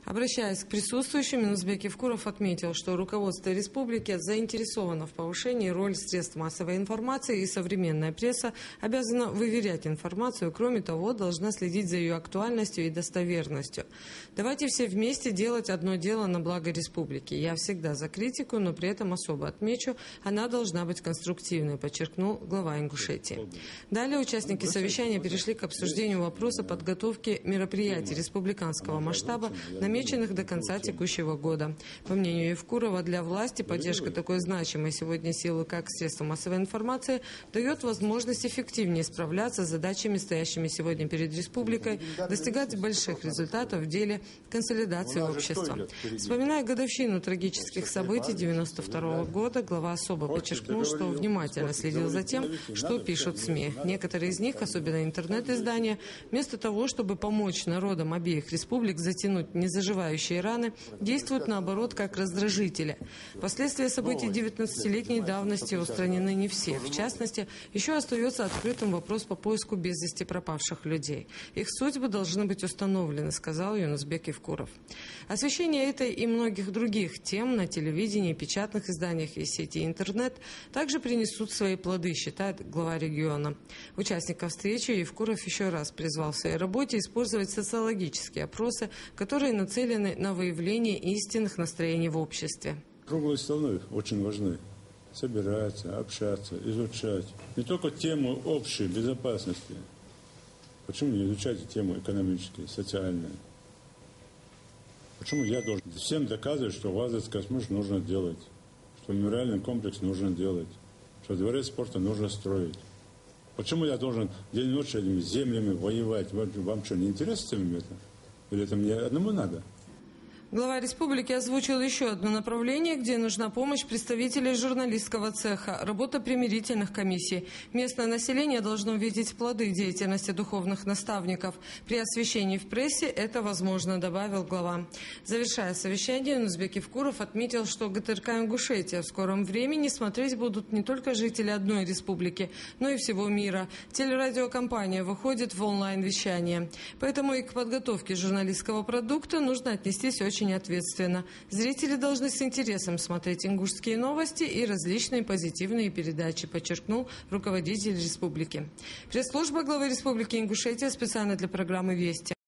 Обращаясь к присутствующим, Юнусбек Евкуров отметил, что руководство республики заинтересовано в повышении роли средств массовой информации, и современная пресса обязана выверять информацию, кроме того, должна следить за ее актуальностью и достоверностью. Давайте все вместе делать одно дело на благо республики. Я всегда за критику, но при этом особо отмечу, она должна быть конструктивной, подчеркнул глава Ингушетии. Далее участники совещания перешли к обсуждению вопроса подготовки мероприятий республиканского масштаба, намеченных до конца текущего года. По мнению Евкурова, для власти поддержка такой значимой сегодня силы, как средства массовой информации, дает возможность эффективнее справляться с задачами, стоящими сегодня перед республикой, достигать больших результатов в деле консолидации общества. Вспоминая годовщину трагических событий 1992 года, глава особо подчеркнул, что внимательно следил за тем, что пишут СМИ. Некоторые из них, особенно интернет-издания, вместо того, чтобы помочь народам обеих республик затянуть незаживающие раны, действуют наоборот как раздражители. Последствия событий 19-летней давности устранены не все. В частности, еще остается открытым вопрос по поиску без вести пропавших людей. Их судьбы должны быть установлены, сказал Юнусбек Евкуров. Освещение этой и многих других тем на телевидении, печатных изданиях и сети интернет также принесут свои плоды, считает глава региона. Участников встречи Евкуров еще раз призвал в своей работе использовать социологические опросы, которые нацелены на выявление истинных настроений в обществе. Круглые столы очень важны. Собираться, общаться, изучать. Не только тему общей безопасности. Почему не изучать тему экономические, социальные? Почему я должен всем доказывать, что Лазарь-Космыш нужно делать, что мемориальный комплекс нужно делать, что дворец спорта нужно строить? Почему я должен день и ночь этими землями воевать? Вам что, не интересно это? Или это мне одному надо? Глава республики озвучил еще одно направление, где нужна помощь представителей журналистского цеха, работа примирительных комиссий. Местное население должно видеть плоды деятельности духовных наставников. При освещении в прессе это возможно, добавил глава. Завершая совещание, Юнусбек Евкуров отметил, что ГТРК Ингушетия в скором времени смотреть будут не только жители одной республики, но и всего мира. Телерадиокомпания выходит в онлайн-вещание. Поэтому и к подготовке журналистского продукта нужно отнестись очень ответственно. Зрители должны с интересом смотреть ингушские новости и различные позитивные передачи, подчеркнул руководитель республики. Пресс-служба главы Республики Ингушетия специально для программы «Вести».